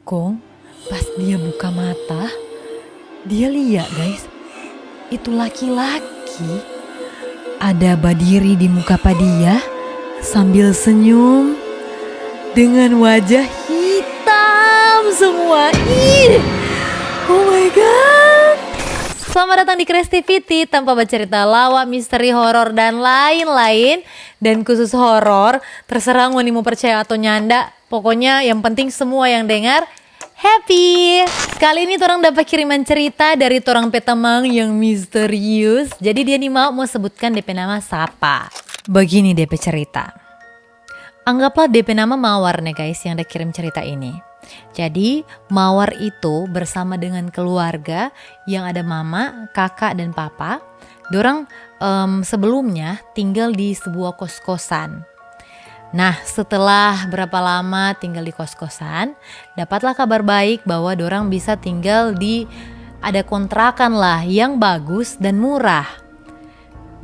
Kong, pas dia buka mata, dia lihat guys, itu laki-laki ada berdiri di muka dia sambil senyum dengan wajah hitam semua. Ih, oh my god. Selamat datang di Creativity, tanpa bercerita lawak, misteri, horor, dan lain-lain. Dan khusus horor, terserah mau percaya atau nyanda. Pokoknya yang penting semua yang dengar happy. Kali ini orang dapat kiriman cerita dari torang petamang yang misterius. Jadi dia nih mau sebutkan DP nama siapa. Begini DP cerita. Anggaplah DP nama Mawar nih guys yang udah kirim cerita ini. Jadi Mawar itu bersama dengan keluarga yang ada mama, kakak, dan papa. Dorang sebelumnya tinggal di sebuah kos-kosan. Nah setelah berapa lama tinggal di kos-kosan, dapatlah kabar baik bahwa dorang bisa tinggal di ada kontrakan lah yang bagus dan murah.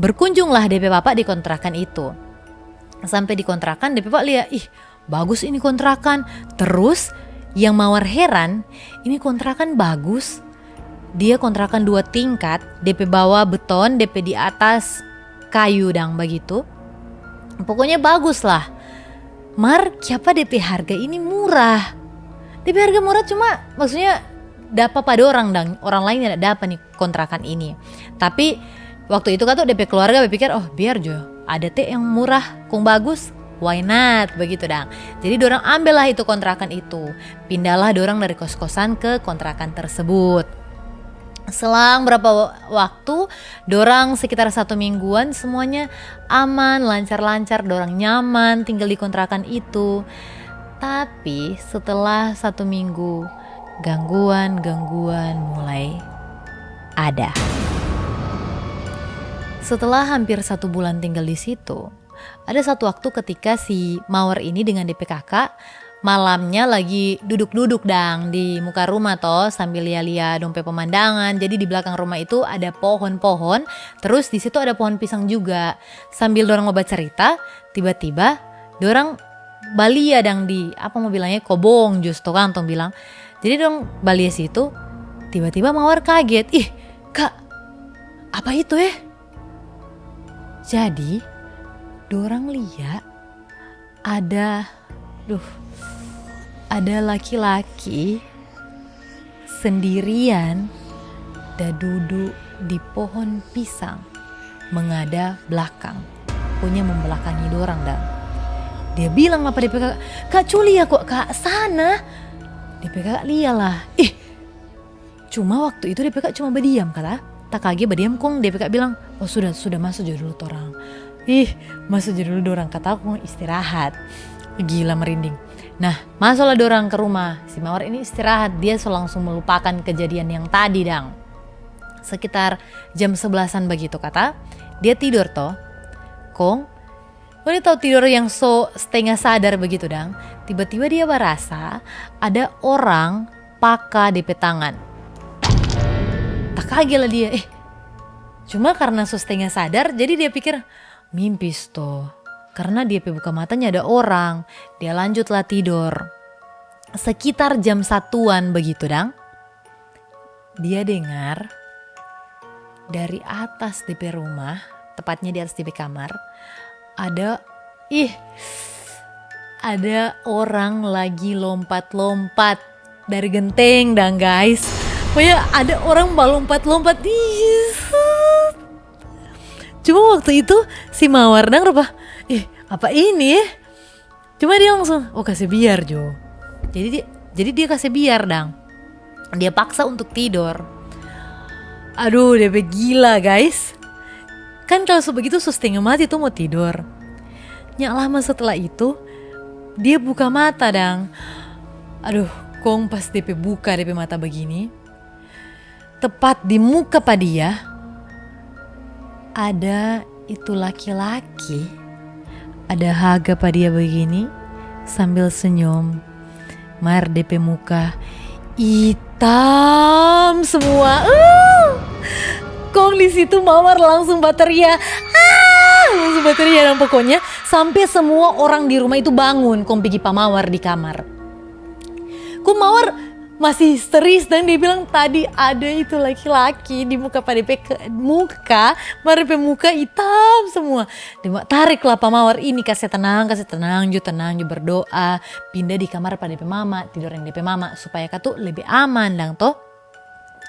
Berkunjunglah DP papa di kontrakan itu. Sampai di kontrakan DP papa lihat, ih bagus ini kontrakan. Terus yang Mawar heran, ini kontrakan bagus. Dia kontrakan 2 tingkat, DP bawah beton, DP di atas kayu dang begitu. Pokoknya bagus lah. Mar, siapa DP harga ini murah? DP harga murah cuma maksudnya dapat pada orang dang, orang lain tidak dapat nih kontrakan ini. Tapi waktu itu kan tuh DP keluarga berpikir, oh biar jo ada teh yang murah, kung bagus. Why not? Begitu dang. Jadi dorang ambillah itu kontrakan itu. Pindahlah dorang dari kos-kosan ke kontrakan tersebut. Selang berapa waktu, dorang sekitar 1 mingguan semuanya aman, lancar-lancar, dorang nyaman tinggal di kontrakan itu. Tapi setelah 1 minggu, gangguan-gangguan mulai ada. Setelah hampir 1 bulan tinggal di situ, ada satu waktu ketika si Mawar ini dengan DP kakak malamnya lagi duduk-duduk dang di muka rumah toh sambil lihat-lihat dompet pemandangan. Jadi di belakang rumah itu ada pohon-pohon, terus di situ ada pohon pisang juga. Sambil dorang mau cerita, tiba-tiba dorang balia dang di apa mau bilangnya kobong justru kan tong bilang. Jadi dorang balia situ, tiba-tiba Mawar kaget, ih kak apa itu ya? Jadi dorang lihat ada laki-laki sendirian dan duduk di pohon pisang menghadap belakang, punya membelakangi dorang dah. Dia bilang lah pada DP kakak, kak culi ya kok kak sana. DP kakak lialah, cuma waktu itu DP kakak cuma berdiam kata, tak kaget berdiam kong. DP kakak bilang, oh sudah masuk aja dulu torang. Masuk aja dulu dorang, kata aku mau istirahat. Gila merinding. Nah masuklah dorang ke rumah. Si Mawar ini istirahat, dia langsung melupakan kejadian yang tadi dang. Sekitar jam 11-an begitu kata, dia tidur toh. Kong, dia tahu tidur yang setengah sadar begitu dang. Tiba-tiba dia merasa ada orang pakai DP tangan. Tak kaget lah dia. Cuma karena setengah sadar, jadi dia pikir mimpis toh. Karena dia buka matanya ada orang. Dia lanjutlah tidur. Sekitar jam 1-an begitu dang, dia dengar dari atas DP rumah, tepatnya di atas DP kamar, ada orang lagi lompat-lompat dari genteng dang guys. Pokoknya ada orang lompat-lompat. Cuma waktu itu si Mawar dang apa ini ya? Cuma dia langsung kasih biar Jo. Jadi dia kasih biar dang. Dia paksa untuk tidur. Aduh dia gila guys. Kan kalau begitu setengah mati tuh mau tidur. Nyak lama setelah itu dia buka mata dang. Aduh kong pas DP buka DP mata begini, tepat di muka dia ada itu laki-laki, ada haga pada dia begini sambil senyum. Mar DP muka hitam semua. Kong di situ Mawar langsung bateria. Langsung bateria dan pokoknya sampai semua orang di rumah itu bangun. Kong pergi Pak Mawar di kamar. Ku Mawar masih histeris dan dia bilang tadi ada itu laki-laki di muka Pak DP muka hitam semua. Dia tarik lah Pak Mawar ini kasih tenang ju berdoa, pindah di kamar Pak DP mama, tidur yang DP mama supaya katu lebih aman dang toh.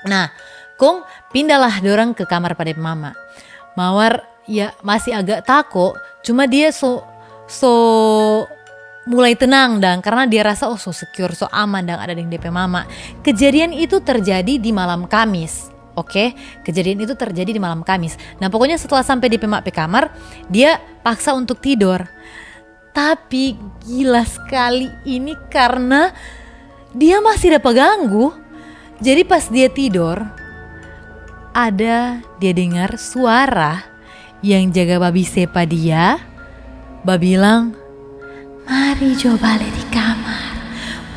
Nah, kong pindahlah dorang ke kamar Pak DP mama. Mawar ya masih agak takut, cuma dia so mulai tenang dang karena dia rasa so secure, so aman dang ada di DP mama. Kejadian itu terjadi di malam Kamis. Oke, kejadian itu terjadi di malam Kamis. Nah, pokoknya setelah sampai di kamar, dia paksa untuk tidur. Tapi gila sekali ini karena dia masih dapat ganggu. Jadi pas dia tidur, dia dengar suara yang jaga babi sepa dia. Babi bilang, "Mari coba balik di kamar,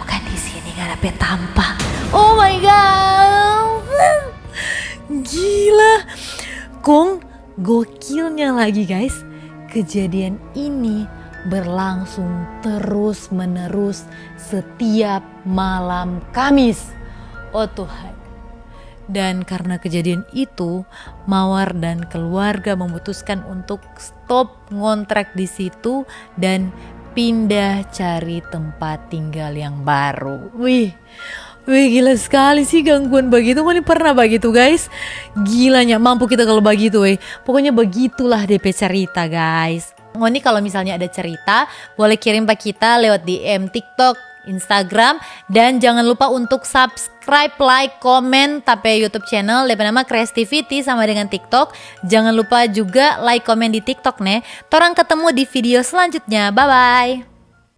bukan di sini gak ada petampak." Oh my god, gila. Kong gokilnya lagi guys, kejadian ini berlangsung terus menerus setiap malam Kamis. Oh Tuhan. Dan karena kejadian itu, Mawar dan keluarga memutuskan untuk stop ngontrak di situ dan pindah cari tempat tinggal yang baru. Wih gila sekali sih gangguan begitu. Mana pernah begitu guys? Gilanya mampu kita kalau begitu Pokoknya begitulah DP cerita guys. Ngoni kalau misalnya ada cerita boleh kirim ke kita lewat DM TikTok, Instagram, dan jangan lupa untuk subscribe, like, komen tape YouTube channel DP nama Creativity sama dengan TikTok. Jangan lupa juga like, komen di TikTok nih. Torang ketemu di video selanjutnya. Bye bye.